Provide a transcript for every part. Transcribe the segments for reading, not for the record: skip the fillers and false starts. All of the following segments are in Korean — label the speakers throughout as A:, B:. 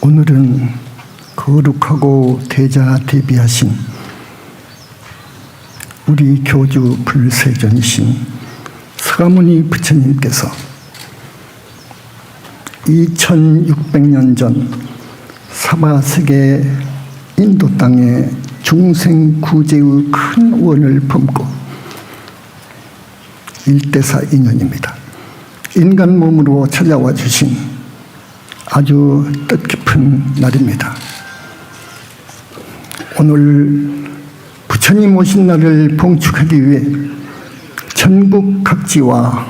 A: 오늘은 거룩하고 대자대비하신 우리 교주 불세전이신 서가모니 부처님께서 2600년 전 사바세계 인도 땅에 중생 구제의 큰 원을 품고 일대사 인연입니다. 인간 몸으로 찾아와 주신 아주 뜻깊은 날입니다. 오늘 부처님 오신 날을 봉축하기 위해 전국 각지와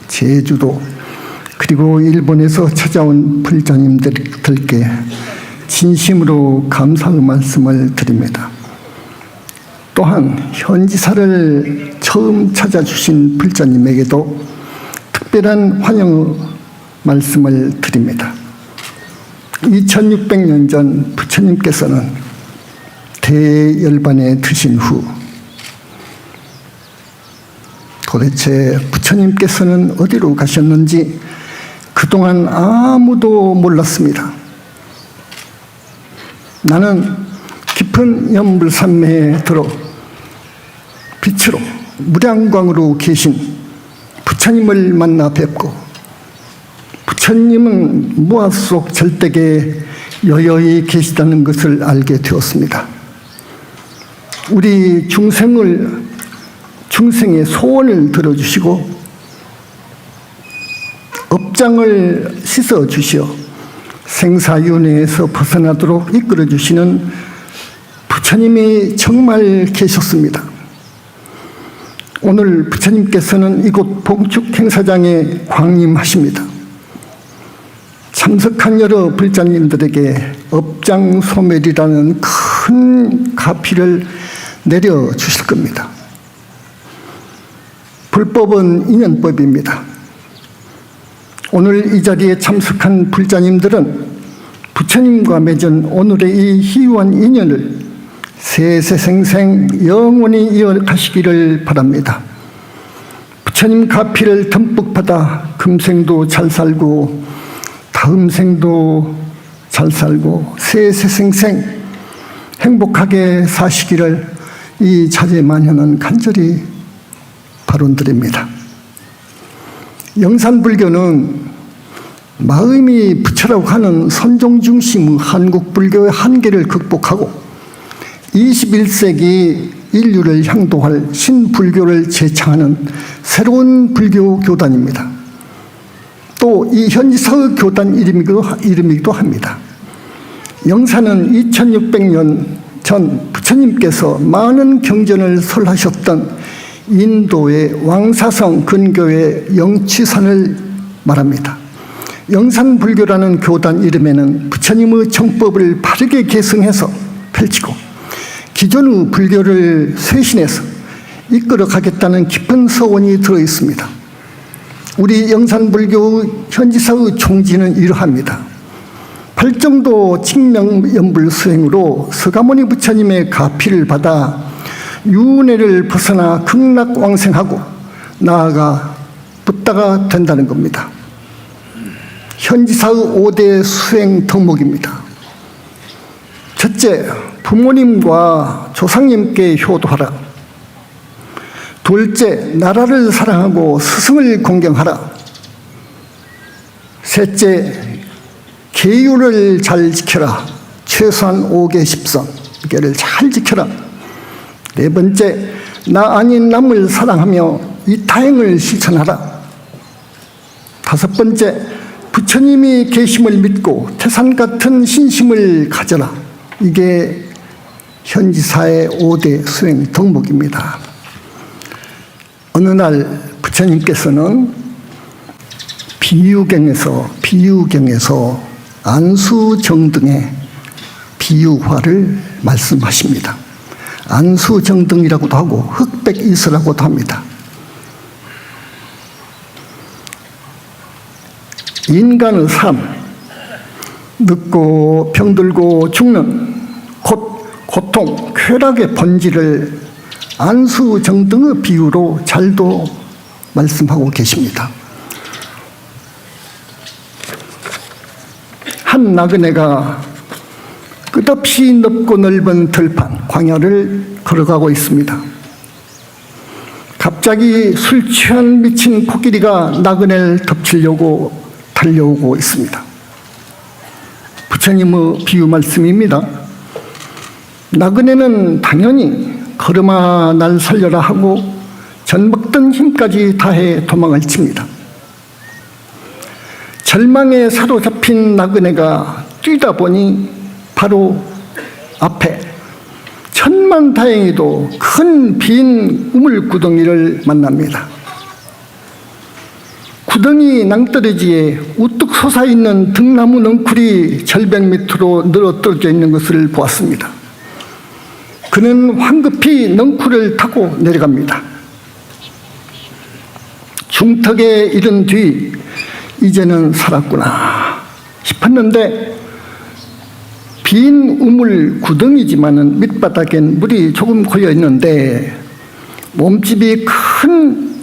A: 제주도 그리고 일본에서 찾아온 불자님들께 진심으로 감사의 말씀을 드립니다. 또한 현지사를 처음 찾아주신 불자님에게도 특별한 환영의 말씀을 드립니다. 2600년 전 부처님께서는 대열반에 드신 후 도대체 부처님께서는 어디로 가셨는지 그동안 아무도 몰랐습니다. 나는 깊은 연불산매에 들어 빛으로 무량광으로 계신 부처님을 만나 뵙고 부처님은 무아 속 절대계에 여여히 계시다는 것을 알게 되었습니다. 우리 중생의 소원을 들어주시고 업장을 씻어주시어 생사윤회에서 벗어나도록 이끌어주시는 부처님이 정말 계셨습니다. 오늘 부처님께서는 이곳 봉축 행사장에 광림하십니다. 참석한 여러 불자님들에게 업장소멸이라는 큰 가피를 내려주실 겁니다. 불법은 인연법입니다. 오늘 이 자리에 참석한 불자님들은 부처님과 맺은 오늘의 이 희유한 인연을 세세생생 영원히 이어가시기를 바랍니다. 부처님 가피를 듬뿍 받아 금생도 잘 살고 다음 생도 잘 살고 세세생생 행복하게 사시기를 이 자제만현은 간절히 발언드립니다. 영산불교는 마음이 부처라고 하는 선종중심의 한국불교의 한계를 극복하고 21세기 인류를 향도할 신불교를 제창하는 새로운 불교 교단입니다. 또 이 현지사의 교단 이름이기도 합니다. 영산은 2600년 전 부처님께서 많은 경전을 설하셨던 인도의 왕사성 근교의 영취산을 말합니다. 영산불교라는 교단 이름에는 부처님의 정법을 바르게 계승해서 펼치고 기존의 불교를 쇄신해서 이끌어가겠다는 깊은 서원이 들어있습니다. 우리 영산불교 현지사의 총지는 이러합니다. 팔정도 칙명연불 수행으로 서가모니 부처님의 가피를 받아 윤회를 벗어나 극락왕생하고 나아가 붓다가 된다는 겁니다. 현지사의 5대 수행 덕목입니다. 첫째, 부모님과 조상님께 효도하라. 둘째, 나라를 사랑하고 스승을 공경하라. 셋째, 계율을 잘 지켜라. 최소한 5개 10선 이게를 잘 지켜라. 네 번째, 나 아닌 남을 사랑하며 이타행을 실천하라. 다섯 번째, 부처님이 계심을 믿고 태산 같은 신심을 가져라. 이게 현지사의 5대 수행 덕목입니다. 어느 날 부처님께서는 비유경에서 안수정등의 비유화를 말씀하십니다. 안수정등이라고도 하고 흑백이슬라고도 합니다. 인간의 삶, 늙고 병들고 죽는 고통, 쾌락의 본질을 안수정등의 비유로 잘도 말씀하고 계십니다. 한 나그네가 끝없이 넓고 넓은 들판, 광야를 걸어가고 있습니다. 갑자기 술 취한 미친 코끼리가 나그네를 덮치려고 달려오고 있습니다. 부처님의 비유 말씀입니다. 나그네는 당연히 걸음아 날 살려라 하고 전 먹던 힘까지 다해 도망을 칩니다. 절망에 사로잡힌 나그네가 뛰다 보니 바로 앞에 천만다행히도 큰 빈 우물 구덩이를 만납니다. 구덩이 낭떠러지에 우뚝 솟아있는 등나무 넝쿨이 절벽 밑으로 늘어떨어져 있는 것을 보았습니다. 그는 황급히 넝쿨을 타고 내려갑니다. 중턱에 이른 뒤 이제는 살았구나 싶었는데 빈 우물 구덩이지만은 밑바닥엔 물이 조금 고여 있는데 몸집이 큰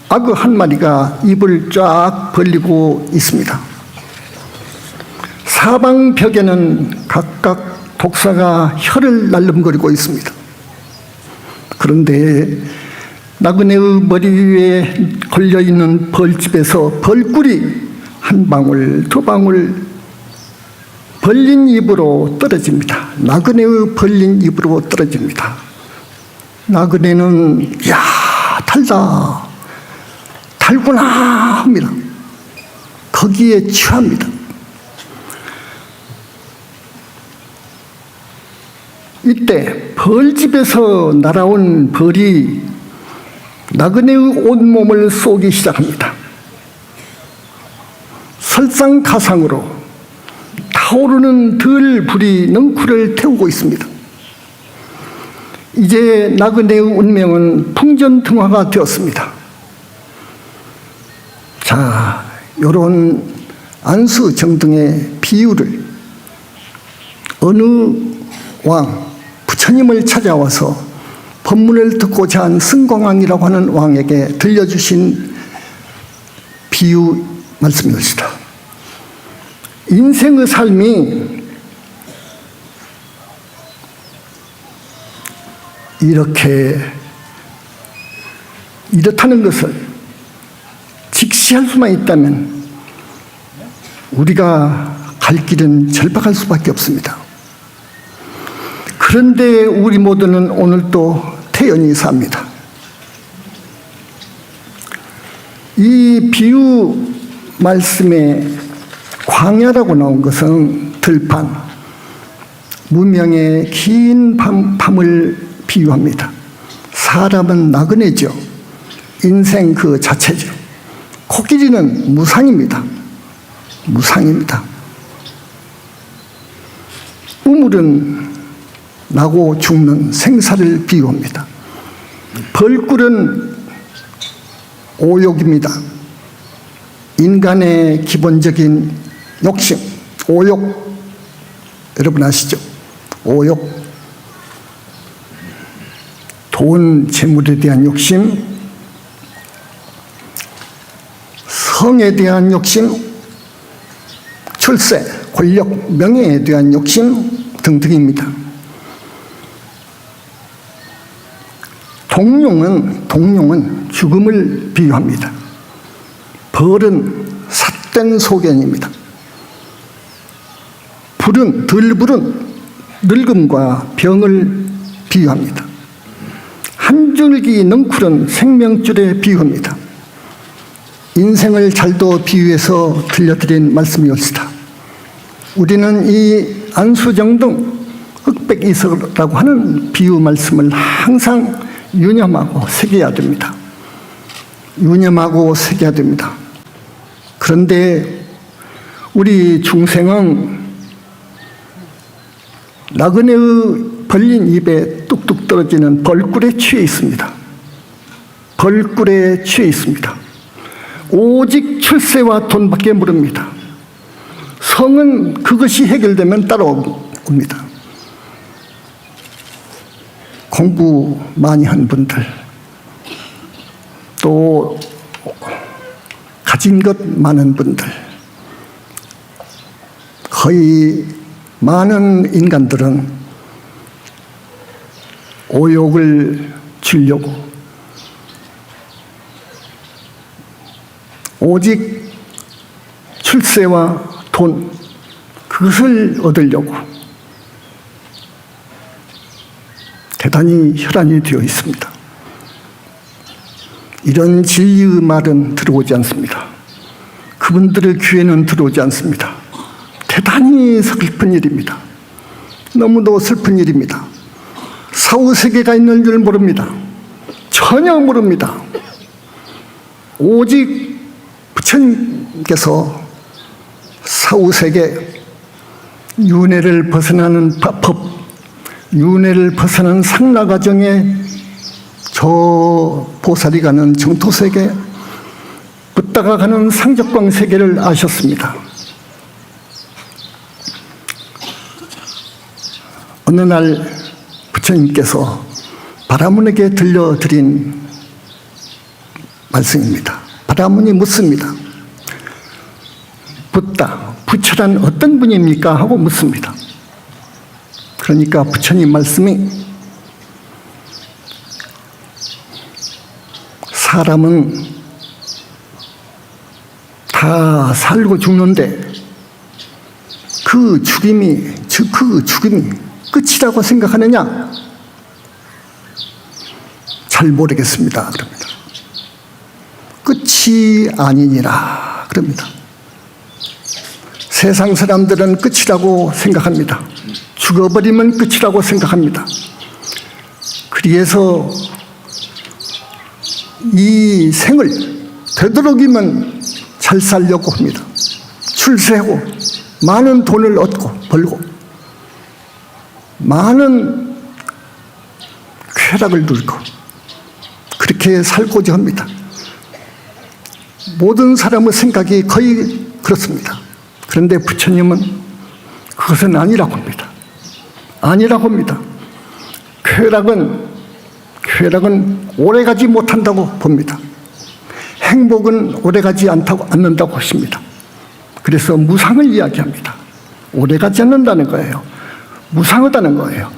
A: 악어 한 마리가 입을 쫙 벌리고 있습니다. 사방 벽에는 각각 독사가 혀를 날름거리고 있습니다. 그런데 나그네의 머리 위에 걸려있는 벌집에서 벌꿀이 한 방울 두 방울 벌린 입으로 떨어집니다. 나그네의 벌린 입으로 떨어집니다. 나그네는 야 달다 달구나 합니다. 거기에 취합니다. 이때 벌집에서 날아온 벌이 나그네의 온몸을 쏘기 시작합니다. 설상가상으로 타오르는 들불이 넝쿨을 태우고 있습니다. 이제 나그네의 운명은 풍전등화가 되었습니다. 자, 이런 안수정등의 비유를 어느 왕, 부처님을 찾아와서 법문을 듣고자 한 승공왕이라고 하는 왕에게 들려주신 비유 말씀이었습니다. 인생의 삶이 이렇다는 것을 직시할 수만 있다면 우리가 갈 길은 절박할 수밖에 없습니다. 그런데 우리 모두는 오늘도 태연히 삽니다. 이 비유 말씀에 광야라고 나온 것은 들판, 무명의 긴 밤을 비유합니다. 사람은 나그네죠. 인생 그 자체죠. 코끼리는 무상입니다. 무상입니다. 우물은 나고 죽는 생사를 비유합니다. 벌꿀은 오욕입니다. 인간의 기본적인 욕심, 오욕. 여러분 아시죠? 오욕. 돈, 재물에 대한 욕심, 성에 대한 욕심, 출세, 권력, 명예에 대한 욕심 등등입니다. 동룡은 죽음을 비유합니다. 벌은 삿된 소견입니다. 들불은 늙음과 병을 비유합니다. 한 줄기 넝쿨은 생명줄에 비유합니다. 인생을 잘도 비유해서 들려드린 말씀이었습니다. 우리는 이 안수정등 흑백이석이라고 하는 비유 말씀을 항상 유념하고 새겨야 됩니다. 유념하고 새겨야 됩니다. 그런데 우리 중생은 나그네의 벌린 입에 뚝뚝 떨어지는 벌꿀에 취해 있습니다. 벌꿀에 취해 있습니다. 오직 출세와 돈밖에 모릅니다. 성은 그것이 해결되면 따라옵니다. 공부 많이 한 분들, 또 가진 것 많은 분들, 거의 많은 인간들은 오욕을 주려고 오직 출세와 돈, 그것을 얻으려고 대단히 혈안이 되어 있습니다. 이런 진리의 말은 들어오지 않습니다. 그분들의 귀에는 들어오지 않습니다. 대단히 슬픈 일입니다. 너무도 슬픈 일입니다. 사후세계가 있는 줄 모릅니다. 전혀 모릅니다. 오직 부처님께서 사후세계, 윤회를 벗어나는 법, 윤회를 벗어나는 상라과정에 저 보살이 가는 정토세계, 붓다가 가는 상적광세계를 아셨습니다. 어느 날 부처님께서 바라문에게 들려드린 말씀입니다. 바라문이 묻습니다. 부처란 어떤 분입니까? 하고 묻습니다. 그러니까 부처님 말씀이 사람은 다 살고 죽는데 그 죽음이 끝이라고 생각하느냐? 잘 모르겠습니다. 그럽니다. 끝이 아니니라. 그럽니다. 세상 사람들은 끝이라고 생각합니다. 죽어버리면 끝이라고 생각합니다. 그래서 이 생을 되도록이면 잘 살려고 합니다. 출세하고 많은 돈을 얻고 벌고 많은 쾌락을 누리고 그렇게 살고자 합니다. 모든 사람의 생각이 거의 그렇습니다. 그런데 부처님은 그것은 아니라고 합니다. 아니라고 합니다. 쾌락은 오래가지 못한다고 봅니다. 행복은 오래가지 않는다고 하십니다. 그래서 무상을 이야기합니다. 오래가지 않는다는 거예요. 무상하다는 거예요.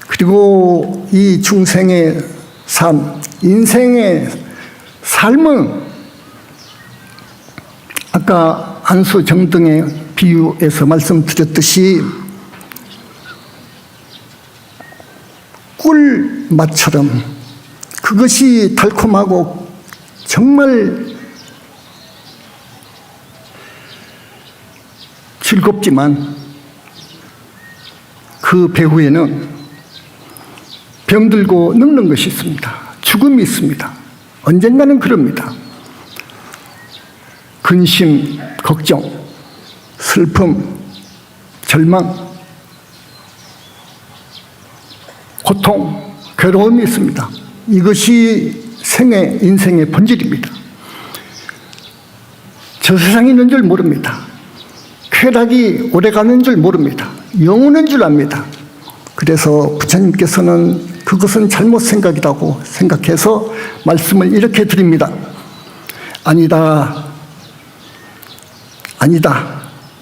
A: 그리고 이 중생의 삶, 인생의 삶은 아까 안수정등의 비유에서 말씀드렸듯이 꿀맛처럼 그것이 달콤하고 정말 즐겁지만 그 배후에는 병들고 늙는 것이 있습니다. 죽음이 있습니다. 언젠가는 그럽니다. 근심, 걱정, 슬픔, 절망, 고통, 괴로움이 있습니다. 이것이 인생의 본질입니다. 저 세상에 있는 줄 모릅니다. 쾌락이 오래가는 줄 모릅니다. 영원한 줄 압니다. 그래서 부처님께서는 그것은 잘못 생각이라고 생각해서 말씀을 이렇게 드립니다. 아니다.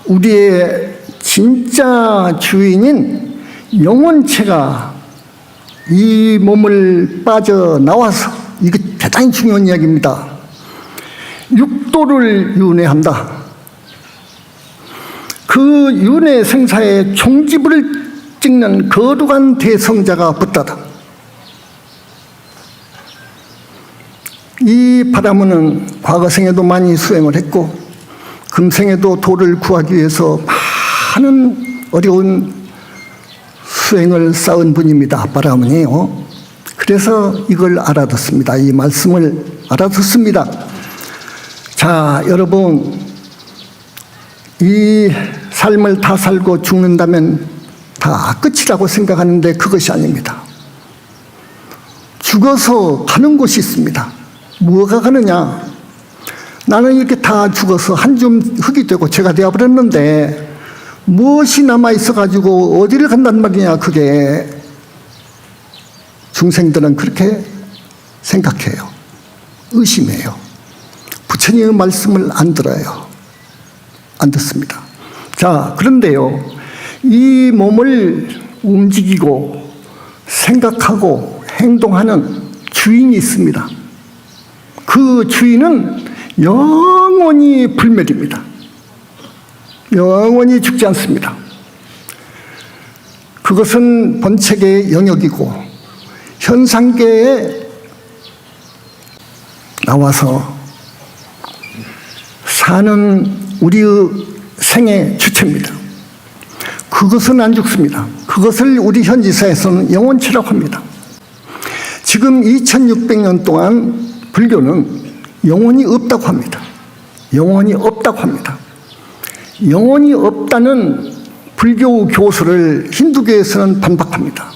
A: 우리의 진짜 주인인 영혼체가 이 몸을 빠져나와서, 이게 대단히 중요한 이야기입니다. 육도를 윤회한다. 그 윤회 생사의 종지부를 찍는 거룩한 대성자가 붙다다. 이 바라문은 과거생에도 많이 수행을 했고 금생에도 도를 구하기 위해서 많은 어려운 수행을 쌓은 분입니다. 바라문이요. 그래서 이걸 알아듣습니다. 이 말씀을 알아듣습니다. 자, 여러분, 이 삶을 다 살고 죽는다면 다 끝이라고 생각하는데 그것이 아닙니다. 죽어서 가는 곳이 있습니다. 뭐가 가느냐? 나는 이렇게 다 죽어서 한 줌 흙이 되고 제가 되어버렸는데 무엇이 남아있어가지고 어디를 간단 말이냐. 그게 중생들은 그렇게 생각해요. 의심해요. 부처님의 말씀을 안 들어요. 안 듣습니다. 자, 그런데요, 이 몸을 움직이고 생각하고 행동하는 주인이 있습니다. 그 주인은 영원히 불멸입니다. 영원히 죽지 않습니다. 그것은 본체계의 영역이고 현상계에 나와서 사는 우리의 생의 주체입니다. 그것은 안 죽습니다. 그것을 우리 현지사에서는 영혼체라고 합니다. 지금 2600년 동안 불교는 영혼이 없다고 합니다. 영혼이 없다고 합니다. 영혼이 없다는 불교 교수를 힌두교에서는 반박합니다.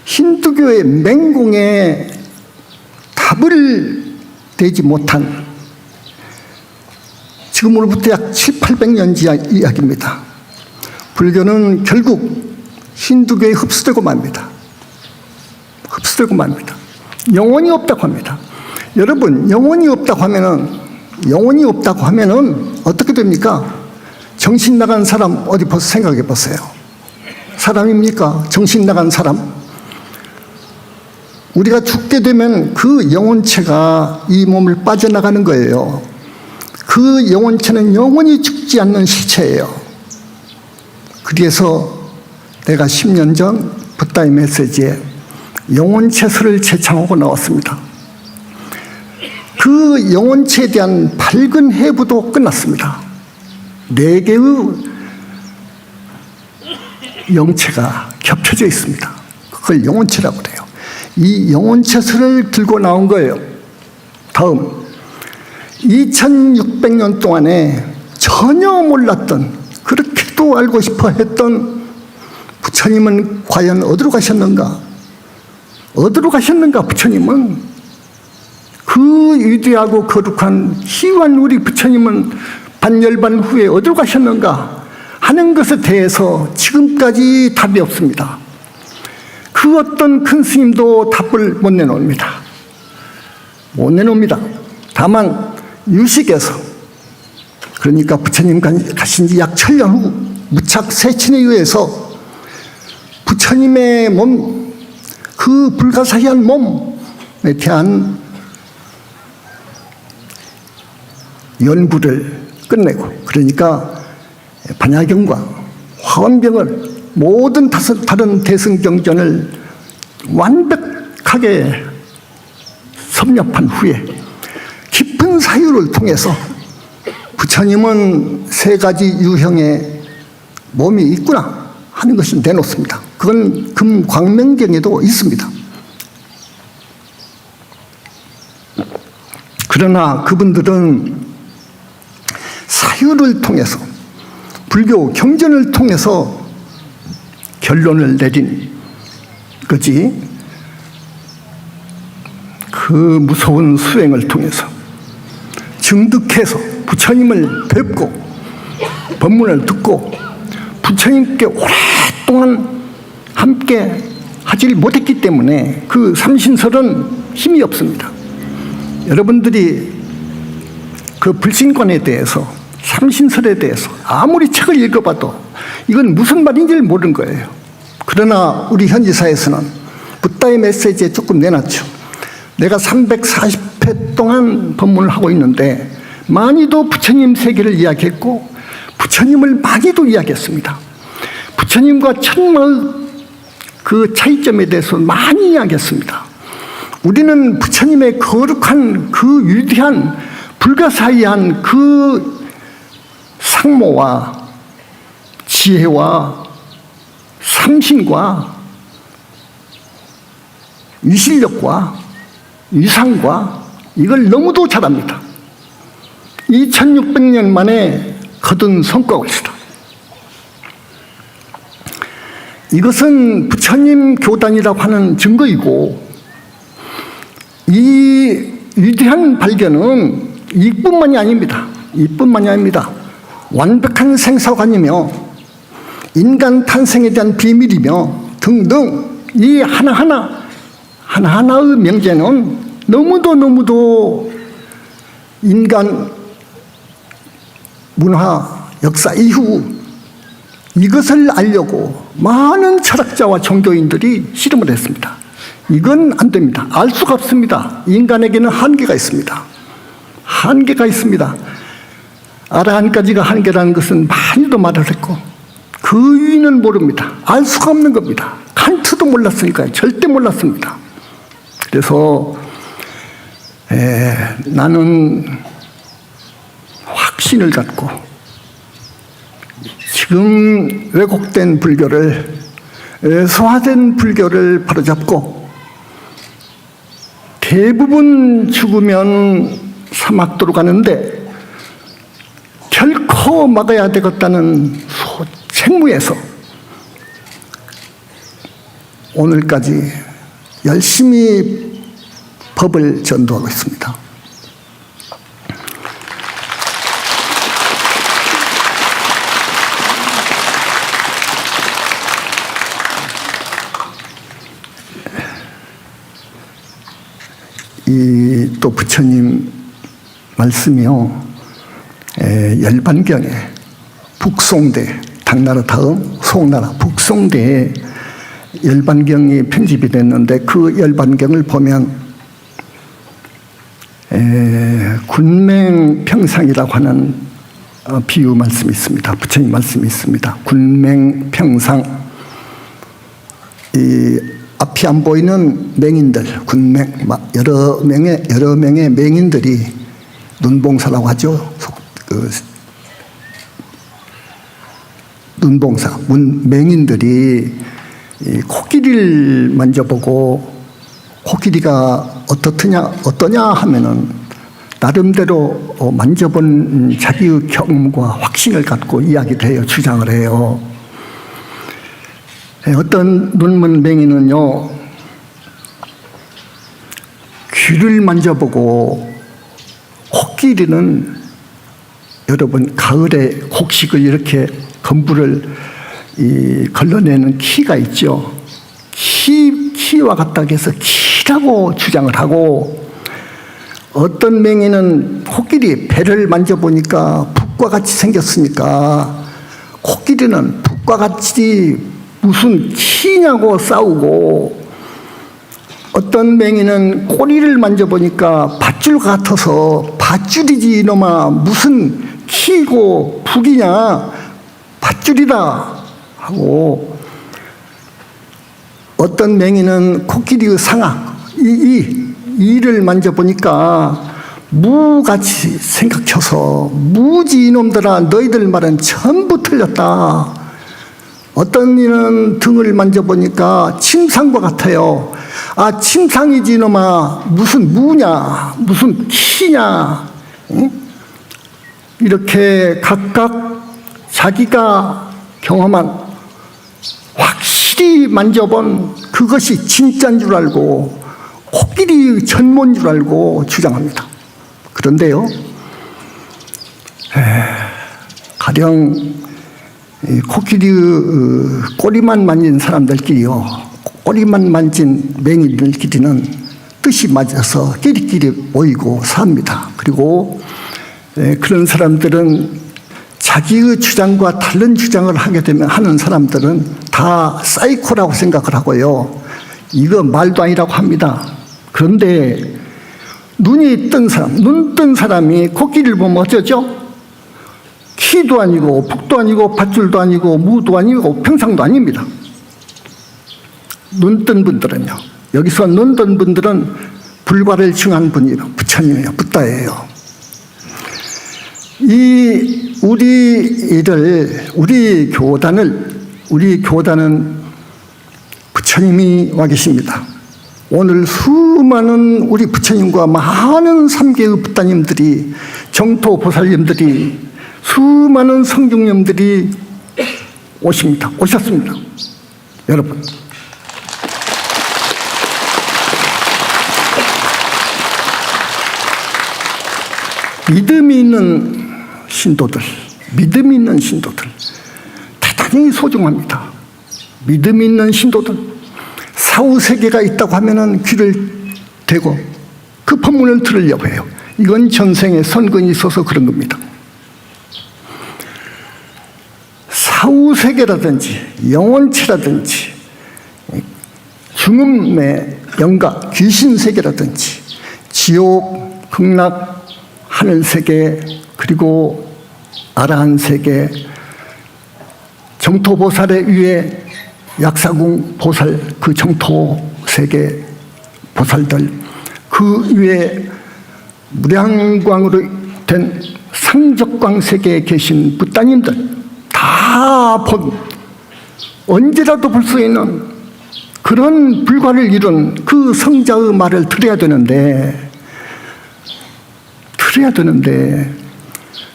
A: 힌두교의 맹공에 답을 대지 못한 지금으로부터 약 700~800년 이야기입니다. 불교는 결국 힌두교에 흡수되고 맙니다. 흡수되고 맙니다. 영혼이 없다고 합니다. 여러분, 영혼이 없다고 하면은 어떻게 됩니까? 정신 나간 사람 어디 생각해 보세요. 사람입니까? 정신 나간 사람? 우리가 죽게 되면 그 영혼체가 이 몸을 빠져나가는 거예요. 그 영혼체는 영원히 죽지 않는 실체예요. 그래서 내가 10년 전 붓다의 메시지에 영혼체설을 제창하고 나왔습니다. 그 영혼체에 대한 밝은 해부도 끝났습니다. 4개의 영체가 겹쳐져 있습니다. 그걸 영혼체라고 그래요. 이 영혼체설을 들고 나온 거예요. 다음 2600년 동안에 전혀 몰랐던, 그렇게도 알고 싶어 했던 부처님은 과연 어디로 가셨는가? 어디로 가셨는가? 부처님은 그 위대하고 거룩한 희유한 우리 부처님은 반열반 후에 어디로 가셨는가 하는 것에 대해서 지금까지 답이 없습니다. 그 어떤 큰 스님도 답을 못 내놓습니다. 못 내놓습니다. 다만 유식에서, 그러니까 부처님 가신 지 약 1000년 후 무착 세친에 의해서 부처님의 몸, 그 불가사의한 몸에 대한 연구를 끝내고, 그러니까 반야경과 화엄경을 모든 다른 대승경전을 완벽하게 섭렵한 후에 깊은 사유를 통해서 부처님은 3가지 유형의 몸이 있구나 하는 것을 내놓습니다. 그건 금광명경에도 있습니다. 그러나 그분들은 사유를 통해서, 불교 경전을 통해서 결론을 내린 거지, 그 무서운 수행을 통해서 증득해서 부처님을 뵙고 법문을 듣고 부처님께 오랫동안 함께 하지 못했기 때문에 그 삼신설은 힘이 없습니다. 여러분들이 그 불신관에 대해서, 삼신설에 대해서 아무리 책을 읽어봐도 이건 무슨 말인지 모르는 거예요. 그러나 우리 현지사에서는 붓다의 메시지에 조금 내놨죠. 내가 340회 동안 법문을 하고 있는데 많이도 부처님 세계를 이야기했고 부처님을 많이도 이야기했습니다. 부처님과 천마의 그 차이점에 대해서 많이 이야기했습니다. 우리는 부처님의 거룩한 그 위대한 불가사의한 그 상모와 지혜와 삼신과 위실력과 위상과 이걸 너무도 잘합니다. 2600년 만에 거둔 성과입니다. 이것은 부처님 교단이라고 하는 증거이고, 이 위대한 발견은 이뿐만이 아닙니다. 이뿐만이 아닙니다. 완벽한 생사관이며 인간 탄생에 대한 비밀이며 등등 이 하나하나의 명제는 너무도 인간 문화, 역사 이후 이것을 알려고 많은 철학자와 종교인들이 실험을 했습니다. 이건 안 됩니다. 알 수가 없습니다. 인간에게는 한계가 있습니다. 한계가 있습니다. 아라한까지가 한계라는 것은 많이도 말을 했고 그 위는 모릅니다. 알 수가 없는 겁니다. 칸트도 몰랐으니까요. 절대 몰랐습니다. 그래서 나는 확신을 갖고 지금 왜곡된 불교를, 소화된 불교를 바로잡고 대부분 죽으면 사막도로 가는데 결코 막아야 되겠다는 책무에서 오늘까지 열심히 법을 전도하고 있습니다. 또 부처님 말씀이요, 열반경에 북송대, 당나라 다음 송나라 북송대에 열반경이 편집이 됐는데 그 열반경을 보면 군맹평상이라고 하는 비유 말씀이 있습니다. 부처님 말씀이 있습니다. 군맹평상, 이 앞이 안 보이는 맹인들, 군맹, 여러 명의 맹인들이 눈봉사라고 하죠. 눈봉사, 맹인들이 이 코끼리를 만져보고 코끼리가 어떠냐 하면은 나름대로 만져본 자기의 경험과 확신을 갖고 이야기를 해요. 주장을 해요. 어떤 눈먼 맹인은요, 귀를 만져보고 코끼리는 여러분 가을에 곡식을 이렇게 건부를 걸러내는 키가 있죠. 키와 같다고 해서 키라고 주장을 하고, 어떤 맹인은 코끼리 배를 만져보니까 북과 같이 생겼으니까 코끼리는 북과 같이 무슨 키냐고 싸우고, 어떤 맹인은 꼬리를 만져보니까 밧줄 같아서 밧줄이지 이놈아 무슨 키고 북이냐 밧줄이다 하고, 어떤 맹인은 코끼리의 상악 이를 만져보니까 무같이 생각해서 무지 이놈들아 너희들 말은 전부 틀렸다. 어떤 이는 등을 만져보니까 침상과 같아요. 아, 침상이지 이놈아 무슨 무냐 무슨 키냐. 응? 이렇게 각각 자기가 경험한 확실히 만져본 그것이 진짜인 줄 알고 코끼리 전모인 줄 알고 주장합니다. 그런데요, 가령 코끼리 꼬리만 만진 사람들끼리요, 꼬리만 만진 맹인들끼리는 뜻이 맞아서 끼리끼리 모이고 삽니다. 그리고 그런 사람들은 자기의 주장과 다른 주장을 하게 되면 하는 사람들은 다 사이코라고 생각을 하고요, 이거 말도 아니라고 합니다. 그런데 눈이 뜬 사람, 눈 뜬 사람이 코끼리를 보면 어쩌죠? 키도 아니고 북도 아니고 밧줄도 아니고 무도 아니고 평상도 아닙니다. 눈 뜬 분들은요, 여기서 눈 뜬 분들은 불과를 증한 분이 부처님이에요. 붓다예요. 우리 교단은 부처님이 와 계십니다. 오늘 수많은 우리 부처님과 많은 3계의 부따님들이, 정토 보살님들이, 수많은 성중님들이 오셨습니다. 여러분, 믿음이 있는 신도들 대단히 소중합니다. 믿음이 있는 신도들, 사후세계가 있다고 하면은 귀를 대고 그 법문을 들으려고 해요. 이건 전생에 선근이 있어서 그런 겁니다. 사후세계라든지 영혼체라든지 죽음의 영가 귀신세계라든지 지옥, 극락, 하늘세계, 그리고 아라한세계, 정토보살의 위에 약사궁 보살, 그 정토세계 보살들, 그 위에 무량광으로 된 상적광 세계에 계신 붓다님들 다 언제라도 볼 수 있는 그런 불과를 이룬 그 성자의 말을 들어야 되는데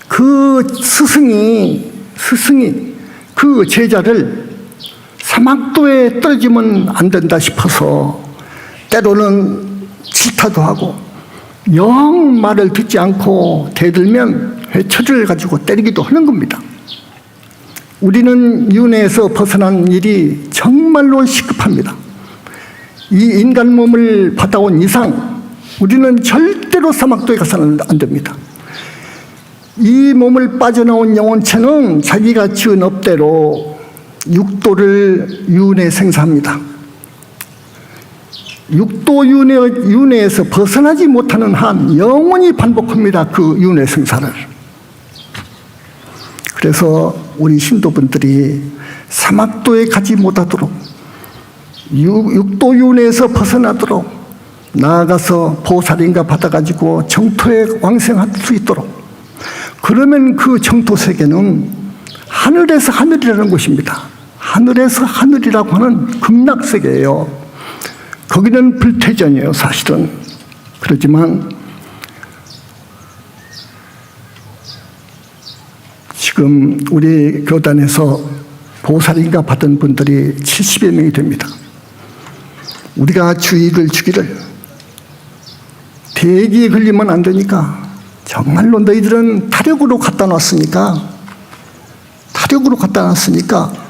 A: 그 스승이 그 제자를 사막도에 떨어지면 안 된다 싶어서 때로는 질타도 하고 영 말을 듣지 않고 대들면 회초리를 가지고 때리기도 하는 겁니다. 우리는 윤회에서 벗어난 일이 정말로 시급합니다. 이 인간 몸을 받아온 이상 우리는 절대로 사막도에 가서는 안 됩니다. 이 몸을 빠져나온 영혼체는 자기가 지은 업대로 육도를 윤회 생사합니다. 육도 윤회에서 벗어나지 못하는 한 영원히 반복합니다. 그 윤회 생사를. 그래서 우리 신도분들이 사막도에 가지 못하도록 육도 윤회에서 벗어나도록 나아가서 보살인가 받아가지고 정토에 왕생할 수 있도록, 그러면 그 정토세계는 하늘에서 하늘이라는 곳입니다. 하늘에서 하늘이라고 하는 극락세계예요. 거기는 불태전이에요, 사실은. 그렇지만 지금 우리 교단에서 보살인가 받은 분들이 70여 명이 됩니다. 우리가 주의를 주기를, 대기에 걸리면 안 되니까 정말로 너희들은 타력으로 갖다 놨으니까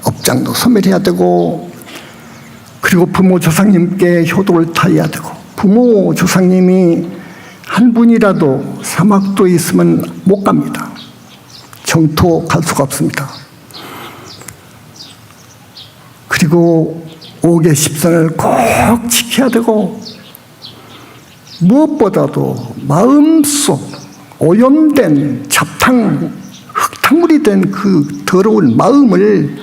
A: 업장도 소멸해야 되고, 그리고 부모 조상님께 효도를 타야 되고, 부모 조상님이 한 분이라도 사막도에 있으면 못 갑니다. 정토 갈 수가 없습니다. 그리고 5계 10선을 꼭 지켜야 되고, 무엇보다도 마음속 오염된 흙탕물이 된 그 더러운 마음을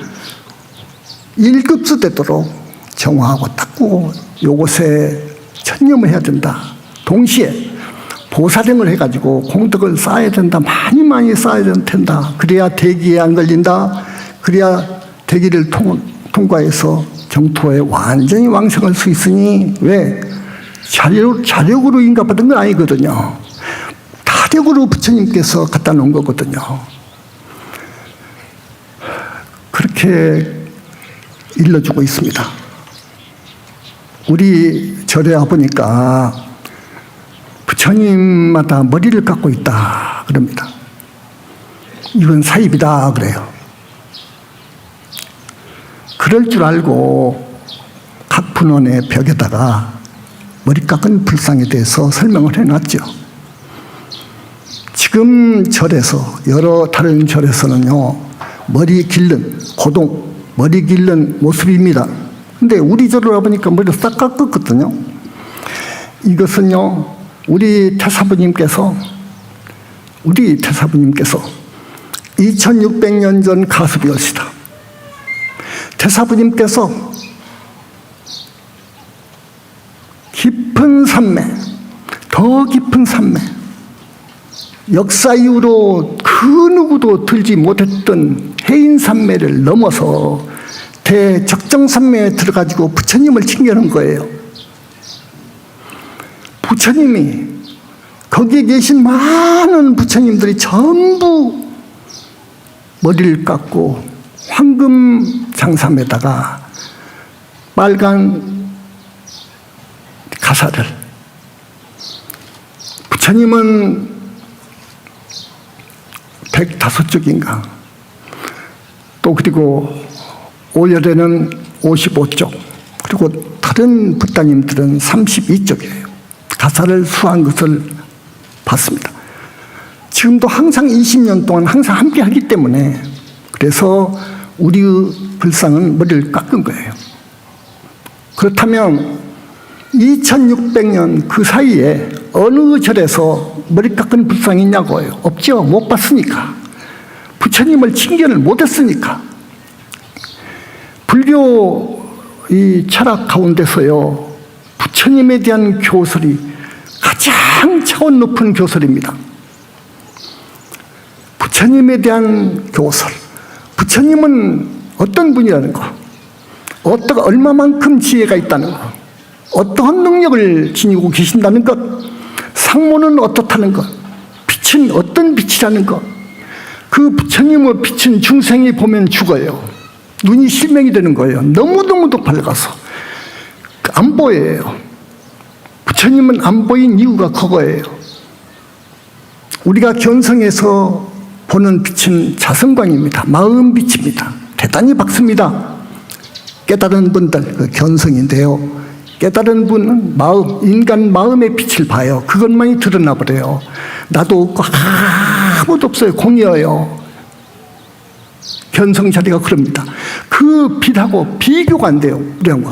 A: 1급수 되도록 정화하고 닦고 요것에 천념을 해야 된다. 동시에 보살행을 해가지고 공덕을 쌓아야 된다. 많이 쌓아야 된다. 그래야 대기에 안 걸린다. 그래야 대기를 통과해서 정토에 완전히 왕생할 수 있으니, 왜? 자력으로 인가받은 건 아니거든요. 타력으로 부처님께서 갖다 놓은 거거든요. 그렇게 일러주고 있습니다. 우리 절에 와보니까 부처님마다 머리를 깎고 있다 그럽니다. 이건 사입이다 그래요. 그럴 줄 알고 각 분원의 벽에다가 머리 깎은 불상에 대해서 설명을 해놨죠. 지금 절에서, 여러 다른 절에서는요, 머리 길른 고동, 머리 길른 모습입니다. 근데 우리 절을 와보니까 머리를 싹 깎았거든요. 이것은요, 우리 태사부님께서 2600년 전 가수비였시다. 태사부님께서 깊은 산매, 더 깊은 산매, 역사 이후로 그 누구도 들지 못했던 해인산매를 넘어서 대적정산매에 들어가지고 부처님을 칭견한 거예요. 부처님이, 거기에 계신 많은 부처님들이 전부 머리를 깎고 황금 장삼에다가 빨간 가사를, 부처님은 105쪽인가, 또 그리고 오열에는 55쪽, 그리고 다른 붓다님들은 32쪽이에요. 가사를 수한 것을 봤습니다. 지금도 항상 20년 동안 항상 함께 하기 때문에, 그래서 우리의 불상은 머리를 깎은 거예요. 그렇다면 2600년 그 사이에 어느 절에서 머리 깎은 불상이 있냐고요? 없죠. 못 봤으니까. 부처님을 칭견을 못했으니까. 불교 이 철학 가운데서요, 부처님에 대한 교설이 가장 차원 높은 교설입니다. 부처님에 대한 교설. 부처님은 어떤 분이라는 거, 얼마만큼 지혜가 있다는 것, 어떠한 능력을 지니고 계신다는 것, 상모는 어떻다는 것, 빛은 어떤 빛이라는 것, 그 부처님의 빛은 중생이 보면 죽어요. 눈이 실명이 되는 거예요. 너무너무도 밝아서 안 보여요. 부처님은 안 보인 이유가 그거예요. 우리가 견성해서 보는 빛은 자성광입니다. 마음 빛입니다. 대단히 밝습니다. 깨달은 분들, 그 견성인데요. 깨달은 분은 인간 마음의 빛을 봐요. 그것만이 드러나 버려요. 나도 없고 아무도 없어요. 공이어요. 견성 자리가 그럽니다. 그 빛하고 비교가 안 돼요. 우리하고.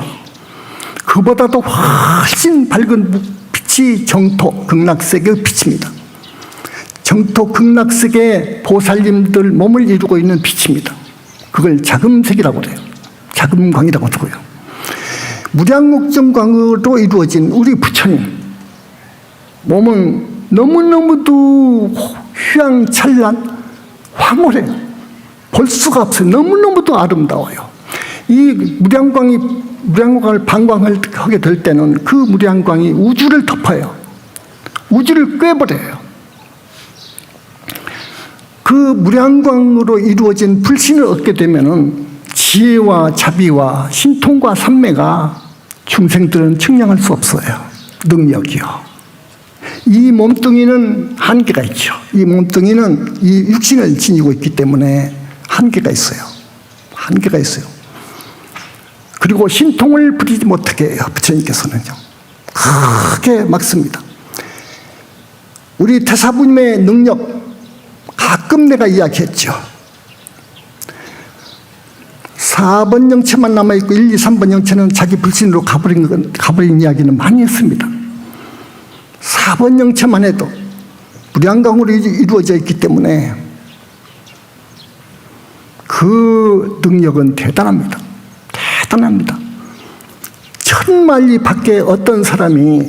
A: 그보다도 훨씬 밝은 빛이 정토, 극락세계의 빛입니다. 정토, 극락세계 보살님들 몸을 이루고 있는 빛입니다. 그걸 자금색이라고 그래요. 자금광이라고 하고요. 무량옥정광으로 이루어진 우리 부처님 몸은 너무너무도 휘황찬란 황홀해요. 볼 수가 없어요. 너무너무도 아름다워요. 이 무량광을 방광을 하게 될 때는 그 무량광이 우주를 덮어요. 우주를 꿰버려요. 그 무량광으로 이루어진 불신을 얻게 되면은 지혜와 자비와 신통과 삼매가 중생들은 측량할 수 없어요. 능력이요. 이 몸뚱이는 한계가 있죠. 이 몸뚱이는 이 육신을 지니고 있기 때문에 한계가 있어요. 한계가 있어요. 그리고 신통을 부리지 못하게 해요. 부처님께서는요. 크게 막습니다. 우리 태사부님의 능력 가끔 내가 이야기했죠. 4번 영체만 남아있고 1, 2, 3번 영체는 자기 불신으로 가버린 이야기는 많이 했습니다. 4번 영체만 해도 무량광으로 이루어져 있기 때문에 그 능력은 대단합니다. 대단합니다. 천만리 밖에 어떤 사람이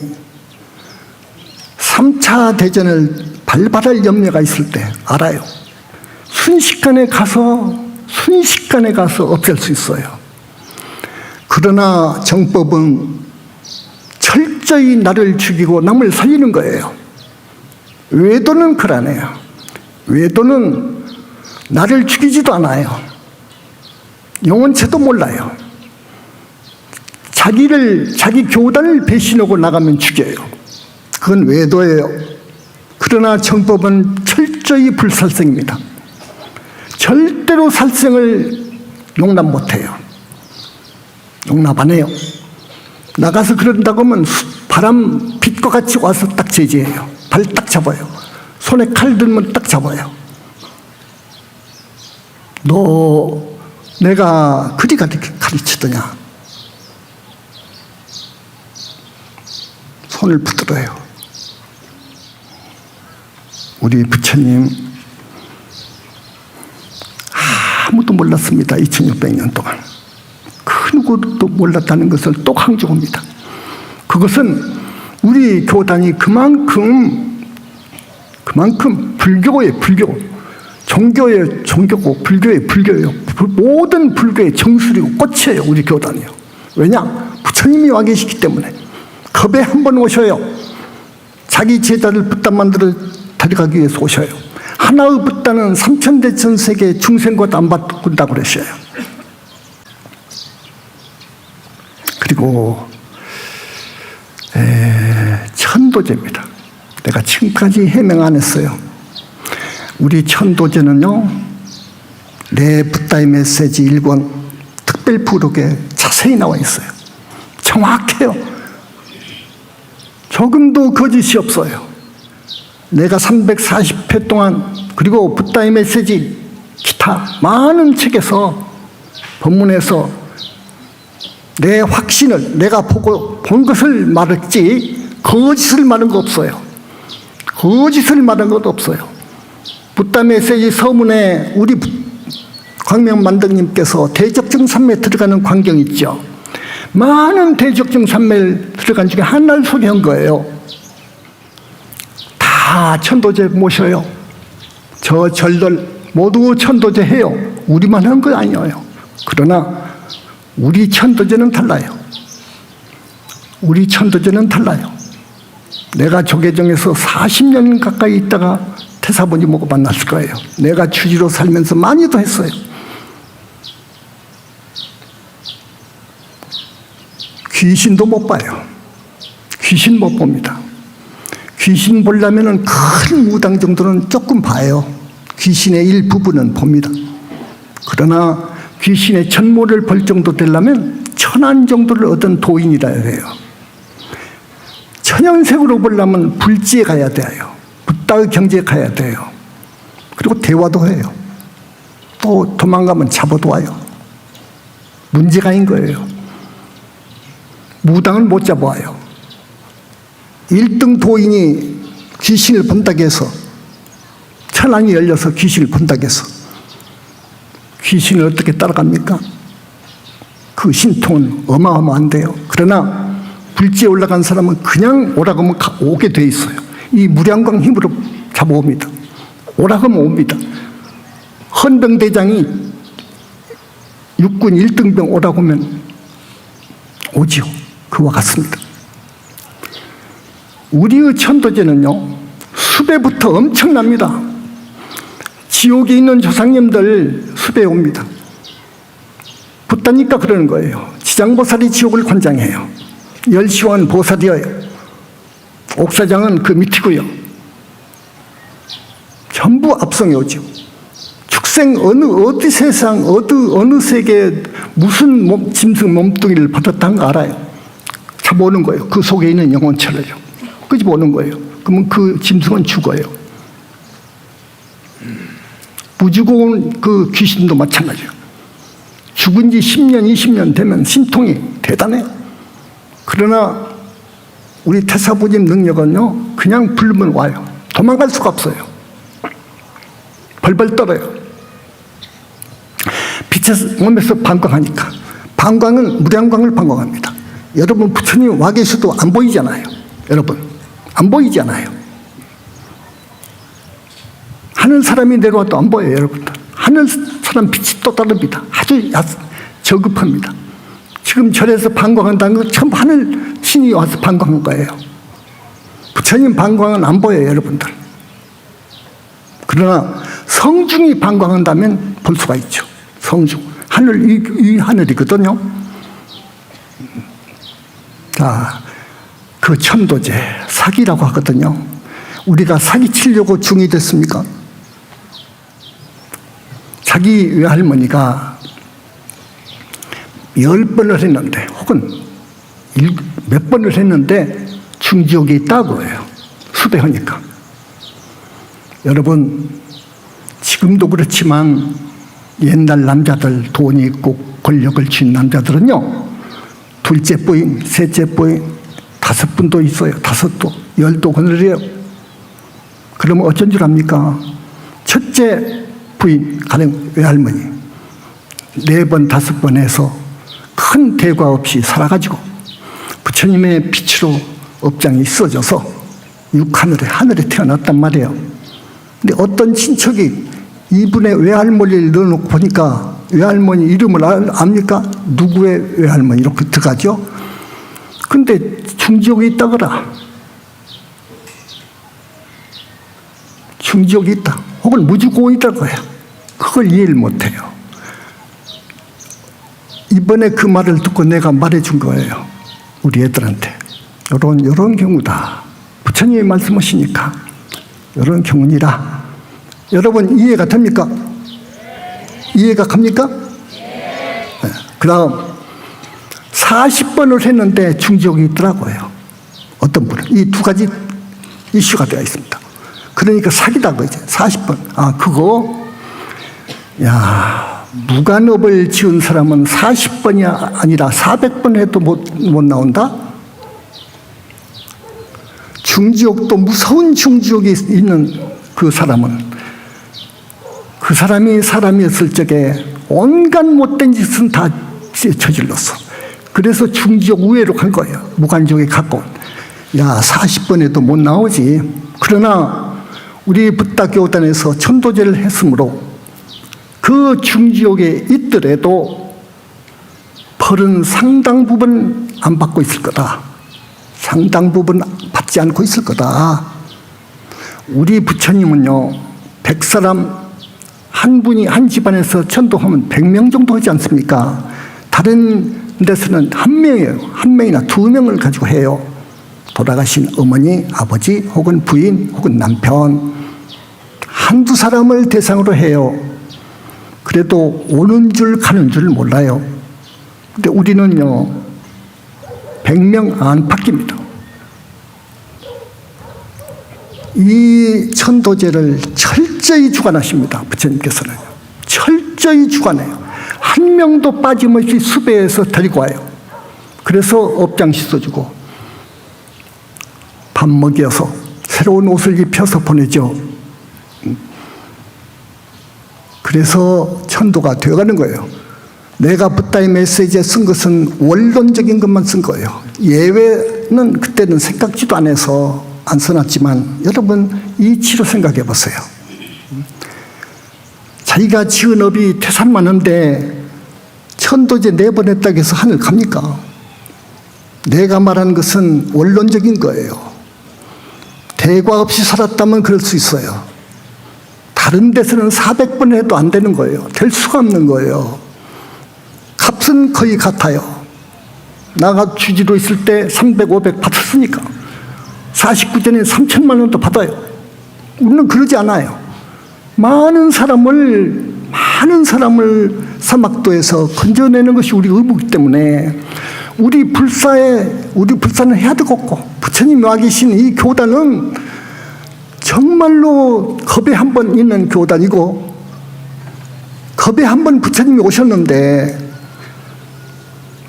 A: 3차 대전을 발발할 염려가 있을 때 알아요. 순식간에 가서 없앨 수 있어요. 그러나 정법은 철저히 나를 죽이고 남을 살리는 거예요. 외도는 그러네요. 외도는 나를 죽이지도 않아요. 영혼체도 몰라요. 자기 교단을 배신하고 나가면 죽여요. 그건 외도예요. 그러나 정법은 철저히 불살생입니다. 절대로 살생을 용납 못해요. 용납 안 해요. 나가서 그런다고 하면 바람 빛과 같이 와서 딱 제지해요. 발 딱 잡아요. 손에 칼 들면 딱 잡아요. 너 내가 그리 가르치더냐. 손을 붙들어요. 우리 부처님 아무도 몰랐습니다. 2600년 동안. 그 누구도 몰랐다는 것을 또 강조합니다. 그것은 우리 교단이 그만큼 불교의 불교, 종교의 종교고 불교의 불교예요. 모든 불교의 정수리고 꽃이에요. 우리 교단이요. 왜냐? 부처님이 와 계시기 때문에. 겁에 한 번 오셔요. 자기 제자를 붓단 만들어 데려가기 위해서 오셔요. 하나의 붓단은 3000대 전 세계 중생과도 안 바꾼다고 그랬어요. 그리고 천도제입니다. 내가 지금까지 해명 안 했어요. 우리 천도제는요, 내 붓다의 메시지 1권 특별 부록에 자세히 나와 있어요. 정확해요. 조금도 거짓이 없어요. 내가 340회 동안, 그리고 붓다의 메시지 기타 많은 책에서 본문에서 내 확신을 내가 보고 본 것을 말했지 거짓을 말한 거 없어요. 거짓을 말한 것도 없어요. 붓다 메시지 서문에 우리 광명만덕님께서 대적정 산매에 들어가는 광경 있죠. 많은 대적정 산매에 들어간 중에 하나를 소개한 거예요. 다 천도제 모셔요. 저 절들 모두 천도제 해요. 우리만 한 거 아니에요. 그러나 우리 천도제는 달라요. 우리 천도제는 달라요. 내가 조계종에서 40년 가까이 있다가 태사보님하고 만났을 거예요. 내가 주지로 살면서 많이도 했어요. 귀신도 못 봐요. 귀신 못 봅니다. 귀신 보려면 큰 무당 정도는 조금 봐요. 귀신의 일부분은 봅니다. 그러나 귀신의 전모를 볼 정도 되려면 천안 정도를 얻은 도인이라 해요. 천연색으로 보려면 불지에 가야 돼요. 붓다의 경지에 가야 돼요. 그리고 대화도 해요. 또 도망가면 잡아도 와요. 문제가 인 거예요. 무당을 못 잡아와요. 1등 도인이 귀신을 본다고 해서 천안이 열려서 귀신을 본다고 해서 귀신을 어떻게 따라갑니까? 그 신통은 어마어마한데요. 그러나 불지에 올라간 사람은 그냥 오라고 하면 오게 돼 있어요. 이 무량광 힘으로 잡아옵니다. 오라고 하면 옵니다. 헌병대장이 육군 1등병 오라고 하면 오지요. 그와 같습니다. 우리의 천도제는요, 수배부터 엄청납니다. 지옥에 있는 조상님들 수배에 옵니다. 붙다니까 그러는 거예요. 지장보살이 지옥을 관장해요. 열시원 보살이어요. 옥사장은 그 밑이고요. 전부 압송해 오죠. 축생 어디 세상 어느 세계에 무슨 짐승 몸뚱이를 받았다는 거 알아요. 잡아오는 거예요. 그 속에 있는 영혼체를요. 끄집어오는 거예요. 그러면 그 짐승은 죽어요. 무죽어온 그 귀신도 마찬가지예요. 죽은 지 10년, 20년 되면 신통이 대단해요. 그러나 우리 태사부님 능력은요, 그냥 부르면 와요. 도망갈 수가 없어요. 벌벌 떨어요. 빛의 몸에서 방광하니까. 방광은 무량광을 방광합니다. 여러분 부처님 와 계셔도 안 보이잖아요. 여러분 안 보이잖아요. 하늘 사람이 내려와도 안 보여요. 여러분들 하늘 사람 빛이 또 다릅니다. 아주 저급합니다. 지금 절에서 방광한다는 건 전부 하늘 신이 와서 방광한 거예요. 부처님 방광은 안 보여요. 여러분들. 그러나 성중이 방광한다면 볼 수가 있죠. 성중 하늘 이 하늘이거든요. 자, 그 천도제 사기라고 하거든요. 우리가 사기 치려고 중이 됐습니까? 자기 외할머니가 10번을 했는데 혹은 몇 번을 했는데 중지옥에 있다고 해요. 수배하니까. 여러분 지금도 그렇지만 옛날 남자들 돈이 있고 권력을 쥔 남자들은요, 둘째 부인, 셋째 부인, 5분도 있어요. 5도, 10도 거느려요. 그러면 어쩐 줄 압니까? 첫째 부인, 가령 외할머니 4번, 5번 해서 큰 대과 없이 살아가지고 부처님의 빛으로 업장이 있어져서 하늘에 태어났단 말이에요. 근데 어떤 친척이 이분의 외할머니를 넣어놓고 보니까 외할머니 이름을 압니까? 누구의 외할머니 이렇게 들어가죠. 근데 중지옥에 있다거라. 중지옥에 있다. 혹은 무주고에 있다고 해요. 그걸 이해를 못해요. 이번에 그 말을 듣고 내가 말해준 거예요. 우리 애들한테. 요런 경우다. 부처님이 말씀하시니까 요런 경우니라. 여러분 이해가 됩니까? 이해가 갑니까? 네. 그 다음 40번을 했는데 중지옥이 있더라고요. 어떤 분은. 이 두 가지 이슈가 되어 있습니다. 그러니까 사기다 그죠. 40번. 아, 그거 야, 무간업을 지은 사람은 40번이 아니라 400번 해도 못 나온다? 중지옥도 무서운 중지옥이 있는 그 사람은 그 사람이 사람이었을 적에 온갖 못된 짓은 다 저질렀어. 그래서 중지옥 우회로 간 거예요. 무간지옥에 가까운. 야, 40번 해도 못 나오지. 그러나 우리 붓다 교단에서 천도제를 했으므로 그 중지옥에 있더라도 벌은 상당 부분 안 받고 있을 거다. 상당 부분 받지 않고 있을 거다. 우리 부처님은요, 100사람 한 분이 한 집안에서 천도하면 100명 정도 하지 않습니까? 다른 데서는 한 명이에요. 한 명이나 두 명을 가지고 해요. 돌아가신 어머니, 아버지, 혹은 부인, 혹은 남편 한두 사람을 대상으로 해요. 그래도 오는 줄 가는 줄 몰라요. 근데 우리는요, 100명 안팎입니다. 이 천도제를 철저히 주관하십니다. 부처님께서는 철저히 주관해요. 한 명도 빠짐없이 수배해서 데리고 와요. 그래서 업장 씻어주고 밥 먹여서 새로운 옷을 입혀서 보내죠. 그래서 천도가 되어가는 거예요. 내가 붓다의 메시지에 쓴 것은 원론적인 것만 쓴 거예요. 예외는 그때는 생각지도 안 해서 안 써놨지만 여러분 이치로 생각해 보세요. 자기가 지은 업이 태산만한데 천도제 4번 했다고 해서 하늘 갑니까? 내가 말한 것은 원론적인 거예요. 대과 없이 살았다면 그럴 수 있어요. 다른 데서는 400번 해도 안 되는 거예요. 될 수가 없는 거예요. 값은 거의 같아요. 나가 주지로 있을 때 300, 500 받았으니까 49전에 3천만 원도 받아요. 우리는 그러지 않아요. 많은 사람을 사막도에서 건져내는 것이 우리 의무이기 때문에 우리 불사는 해야 되겠고, 부처님이 와 계신 이 교단은 정말로 겁에 한 번 있는 교단이고, 겁에 한 번 부처님이 오셨는데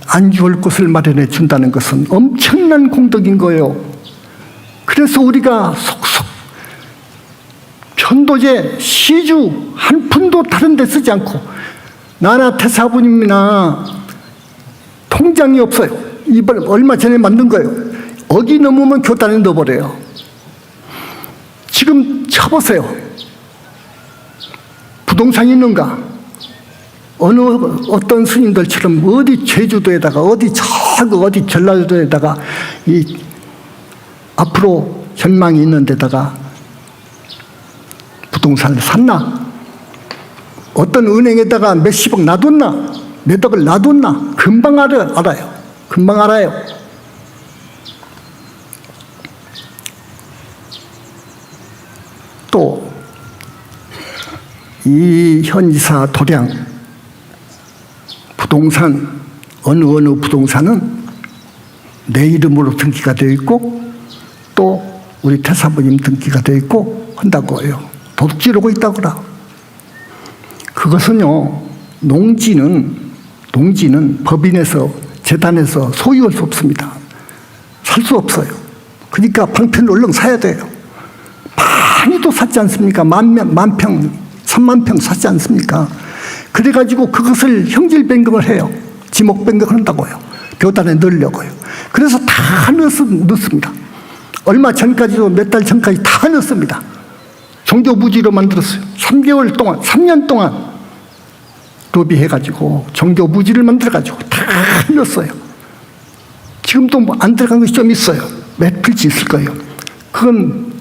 A: 안주할 곳을 마련해 준다는 것은 엄청난 공덕인 거예요. 그래서 우리가 속속 천도제 시주 한 푼도 다른 데 쓰지 않고, 나나 태사부님이나 통장이 없어요. 이번 얼마 전에 만든 거예요. 억이 넘으면 교단에 넣어버려요. 지금 쳐보세요. 부동산이 있는가? 어떤 스님들처럼 어디 제주도에다가 어디 전라도에다가 이 앞으로 전망이 있는 데다가 부동산을 샀나? 어떤 은행에다가 몇십억 놔뒀나? 몇 억을 놔뒀나? 금방 알아요. 금방 알아요. 또 이 현지사 도량 부동산 어느 부동산은 내 이름으로 등기가 되어 있고 또 우리 태사부님 등기가 되어 있고 한다고 해요. 도둑질하고 있다고라. 그것은요, 농지는 법인에서 재단에서 소유할 수 없습니다. 살 수 없어요. 그러니까 방편을 얼른 사야 돼요. 많이도 샀지 않습니까? 3만 평 샀지 않습니까? 그래가지고 그것을 형질 변경을 해요. 지목 변경을 한다고요. 교단에 넣으려고요. 그래서 다 넣습니다. 얼마 전까지도 몇 달 전까지 다 넣습니다. 종교부지로 만들었어요. 3개월 동안, 3년 동안 로비해가지고 종교부지를 만들어가지고 다 넣었어요. 지금도 뭐 안 들어간 것이 좀 있어요. 몇 필지 있을 거예요. 그건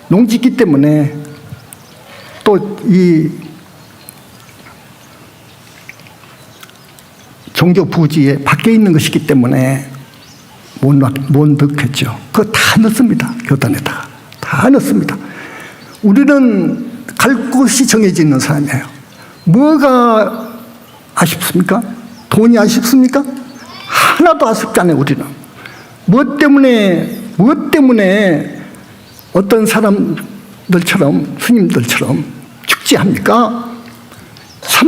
A: 농지기 때문에 또 이 종교부지에 밖에 있는 것이기 때문에 못 넣겠죠. 그거 다 넣습니다. 교단에다가. 다 넣습니다. 우리는 갈 곳이 정해져 있는 사람이에요. 뭐가 아쉽습니까? 돈이 아쉽습니까? 하나도 아쉽지 않아요, 우리는. 무엇 때문에 어떤 사람들처럼, 스님들처럼 축제합니까? 3